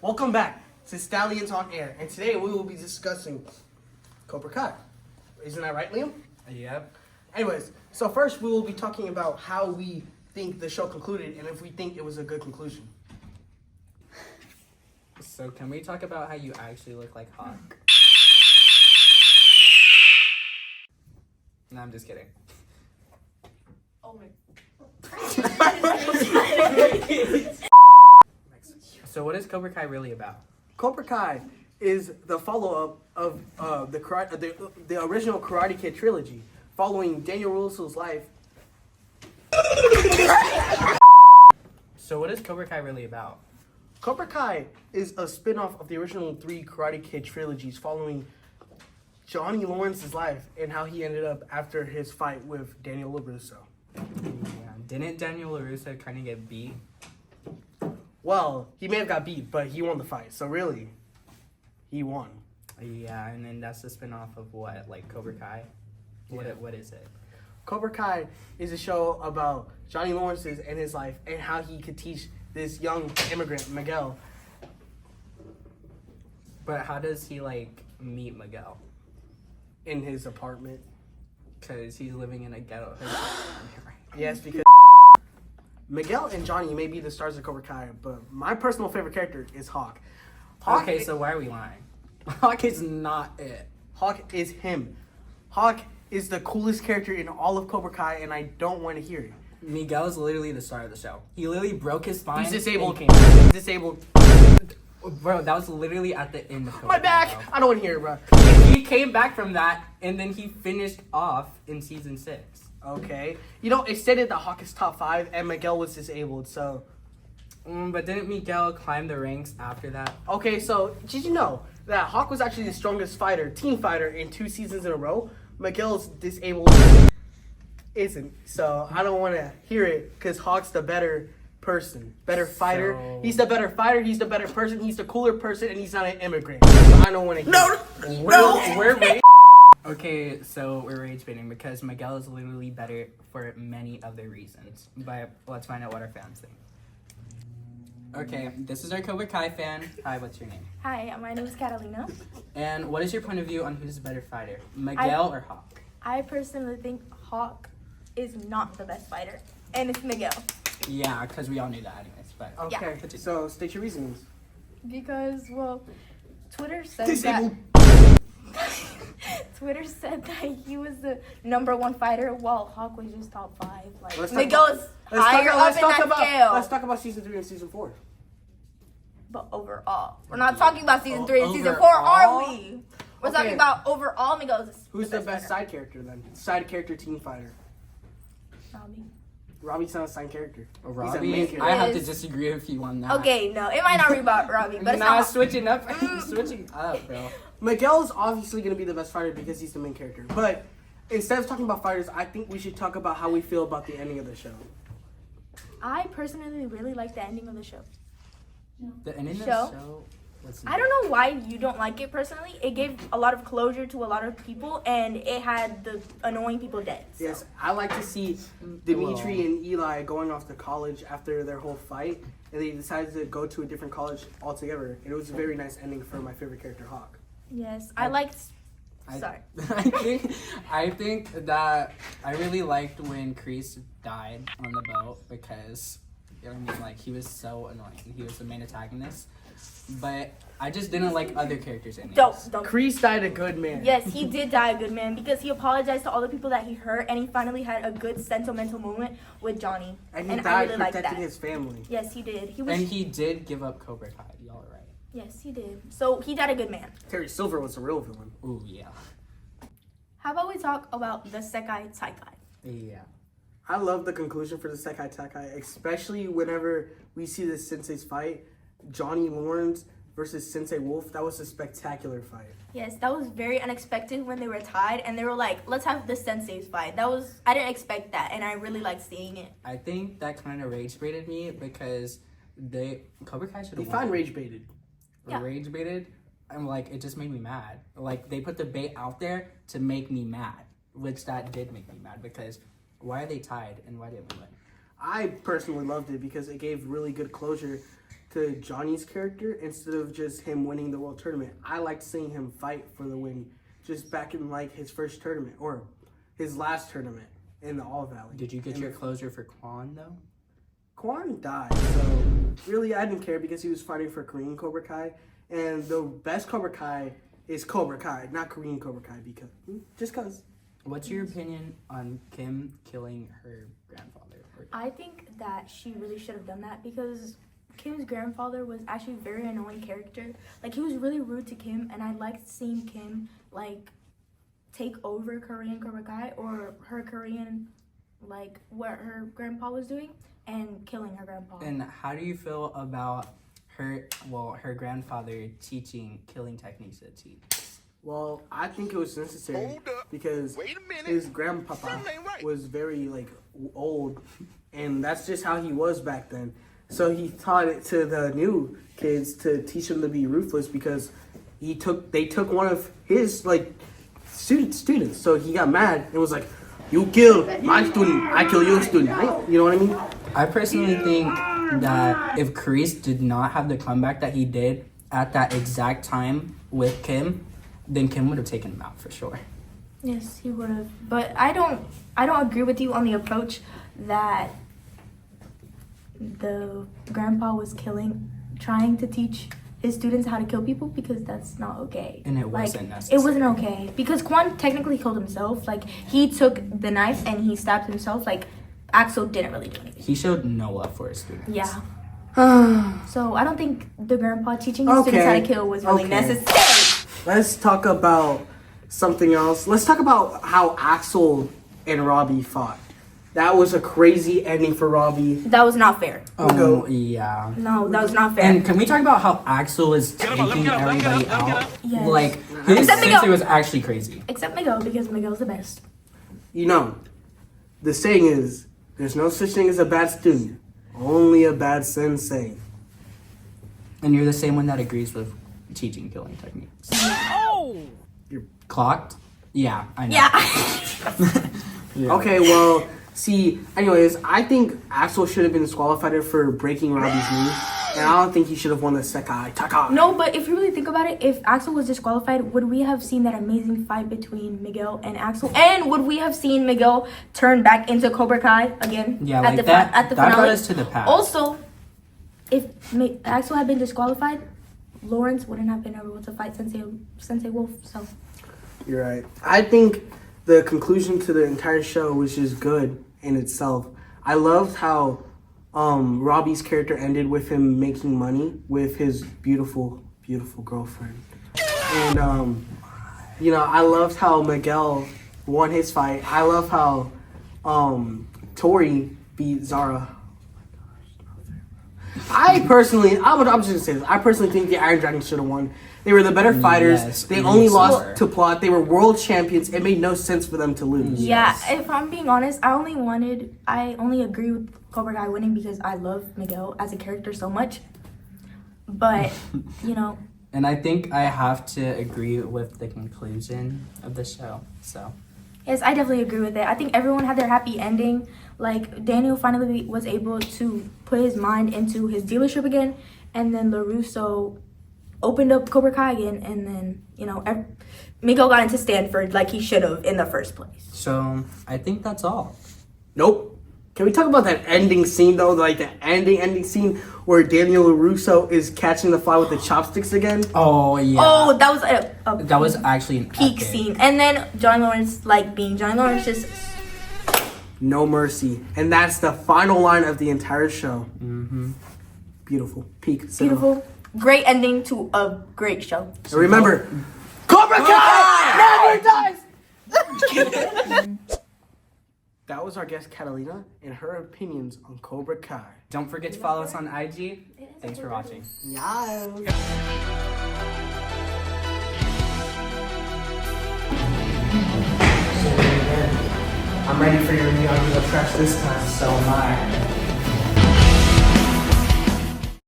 Welcome back to Stallions on Air, and today we will be discussing Cobra Kai. Isn't that right, Liam? Yep. Anyways, so first we will be talking about how we think the show concluded and if we think it was a good conclusion. So can we talk about how you actually look like Hawk? No, I'm just kidding. Oh my. So what is Cobra Kai really about? Cobra Kai is the follow-up of the original Karate Kid trilogy, following Daniel Russo's life. So what is Cobra Kai really about? Cobra Kai is a spin-off of the original 3 Karate Kid trilogies, following Johnny Lawrence's life and how he ended up after his fight with Daniel LaRusso. Yeah. Didn't Daniel LaRusso kind of get beat? Well, he may have got beat, but he won the fight, so really, he won. Yeah, and then that's the spin-off of what, like Cobra Kai? What is it? Cobra Kai is a show about Johnny Lawrence's and his life and how he could teach this young immigrant, Miguel. But how does he, like, meet Miguel? In his apartment. Because he's living in a ghetto. Yes, because Miguel and Johnny may be the stars of Cobra Kai, but my personal favorite character is Hawk. Okay, so why are we lying? Hawk is not it. Hawk is him. Hawk is the coolest character in all of Cobra Kai, and I don't want to hear it. Miguel is literally the star of the show. He literally broke his spine. He's disabled. and came He's disabled. Bro, that was literally at the end of Cobra My back! Kai, I don't want to hear it, bro. He came back from that, and then he finished off in season 6. Okay. You know, it stated that Hawk is top 5, and Miguel was disabled, so... But didn't Miguel climb the ranks after that? Okay, so did you know that Hawk was actually the strongest fighter, team fighter, in 2 seasons in a row? Miguel's disabled isn't. So I don't want to hear it because Hawk's the better person, better fighter. He's the better fighter. He's the better person. He's the cooler person, and he's not an immigrant. So I don't want to hear it. We're rage. Okay, so we're rage baiting because Miguel is literally better for many other reasons. But let's find out what our fans think. Okay, this is our Cobra Kai fan. Hi, what's your name? Hi, my name is Catalina. And what is your point of view on who's the better fighter, Miguel or Hawk? I personally think Hawk is not the best fighter, and it's Miguel. Yeah, because we all knew that anyways. But Okay, so state your reasons. Because, well, Twitter said Disabled. that... Twitter said that he was the #1 fighter, while Hawk was just top 5. Like, Miguel is higher up in that scale. Let's talk about season 3 and season 4. But overall, we're not talking about season 3 and season 4, are we? We're talking about overall Miguel is Who's the best side character then? Side character, team fighter. Robbie. Robbie's not a side character. Robbie, He's a main character. I have to disagree with you on that. Okay, no, it might not be about Robbie, but it's not. Switching up, bro. Miguel is obviously going to be the best fighter because he's the main character. But instead of talking about fighters, I think we should talk about how we feel about the ending of the show. I personally really like the ending of the show. The ending of the show. I don't know why you don't like it personally. It gave a lot of closure to a lot of people, and it had the annoying people dead. So. Yes, I like to see Dimitri and Eli going off to college after their whole fight, and they decided to go to a different college altogether. And it was a very nice ending for my favorite character, Hawk. Yes, I liked. Sorry. I think that I really liked when Kreese died on the boat because I mean, like, he was so annoying. He was the main antagonist. But I just didn't like other characters in it. Don't. Kreese died a good man. Yes, he did die a good man because he apologized to all the people that he hurt, and he finally had a good sentimental moment with Johnny. And he I died really liked protecting that. his family. Yes, he did. And he did give up Cobra Kai. Y'all are right. Yes, he did. So he died a good man. Terry Silver was the real villain. Ooh, yeah. How about we talk about the Sekai Taikai? Yeah. I love the conclusion for the Sekai Takai, especially whenever we see the senseis fight. Johnny Lawrence versus Sensei Wolf. That was a spectacular fight. Yes, that was very unexpected when they were tied, and they were like, let's have the senseis fight. I didn't expect that, and I really liked seeing it. I think that kind of rage baited me because Cobra Kai should have Define rage baited. Yeah. Rage baited, I'm like, it just made me mad. Like, they put the bait out there to make me mad, which that did make me mad because why are they tied and why didn't we win? I personally loved it because it gave really good closure to Johnny's character instead of just him winning the world tournament. I liked seeing him fight for the win just back in like his first tournament or his last tournament in the All Valley. Did you get your closure for Quan though? Quan died, so really I didn't care because he was fighting for Korean Cobra Kai, and the best Cobra Kai is Cobra Kai, not Korean Cobra Kai, because just cause. What's your opinion on Kim killing her grandfather? I think that she really should have done that because Kim's grandfather was actually a very annoying character. Like, he was really rude to Kim, and I liked seeing Kim, like, take over Korean Cobra Kai or her Korean, like, what her grandpa was doing and killing her grandpa. And how do you feel about her grandfather teaching killing techniques to teens? Well, I think it was necessary because his grandpapa was very like old, and that's just how he was back then. So he taught it to the new kids to teach them to be ruthless because they took one of his like students. So he got mad and was like, "You kill my student, I kill your student." You know what I mean? I personally think that if Kreese did not have the comeback that he did at that exact time with Kim, then Kim would have taken him out for sure. Yes, he would have. But I don't agree with you on the approach that the grandpa was trying to teach his students how to kill people, because that's not okay. And it wasn't necessary. It wasn't okay because Quan technically killed himself. Like, he took the knife and he stabbed himself. Like, Axel didn't really do anything. He showed no love for his students. Yeah. So I don't think the grandpa teaching his students how to kill was really necessary. Let's talk about something else. Let's talk about how Axel and Robbie fought. That was a crazy ending for Robbie. That was not fair. Oh, yeah. No, that was not fair. And can we talk about how Axel is taking everybody out? Yes. Like, his sensei was actually crazy. Except Miguel, because Miguel's the best. You know, the saying is, there's no such thing as a bad student, only a bad sensei. And you're the same one that agrees with teaching killing techniques. Oh! You're clocked? Yeah, I know. Yeah. Yeah. Okay, well, see, anyways, I think Axel should have been disqualified for breaking Robbie's knee, and I don't think he should have won the Sekai Taka. No, but if you really think about it, if Axel was disqualified, would we have seen that amazing fight between Miguel and Axel? And would we have seen Miguel turn back into Cobra Kai again? Yeah, at like the that, at the that finale? got us to the past. Also, if Axel had been disqualified, Lawrence wouldn't have been able to fight Sensei Wolf. So You're right. I think the conclusion to the entire show was just good in itself. I loved how Robbie's character ended with him making money with his beautiful, beautiful girlfriend. And, you know, I loved how Miguel won his fight. I love how Tori beat Zara. I'm just going to say this. I personally think the Iron Dragon should have won. They were the better fighters. Yes, they only lost to Plot. They were world champions. It made no sense for them to lose. yeah, if I'm being honest, I only agree with Cobra Kai winning because I love Miguel as a character so much. But, you know. And I think I have to agree with the conclusion of the show, so. Yes, I definitely agree with it. I think everyone had their happy ending. Like, Daniel finally was able to put his mind into his dealership again, and then LaRusso opened up Cobra Kai again, and then, you know, Miguel got into Stanford like he should have in the first place. So, I think that's all. Nope. Can we talk about that ending scene, though? Like, the ending scene where Daniel LaRusso is catching the fly with the chopsticks again? Oh, yeah. Oh, that was that was actually an peak epic scene. And then Johnny Lawrence, like, being Johnny Lawrence, just... No mercy. And that's the final line of the entire show. Mm-hmm. Beautiful. Peak cinema. Beautiful. Great ending to a great show. And remember, Cobra Kai never dies! That was our guest, Catalina, and her opinions on Cobra Kai. Don't forget to follow us on IG. Thanks for watching. Yeah. I'm ready for your Neon Trash this time. So am I.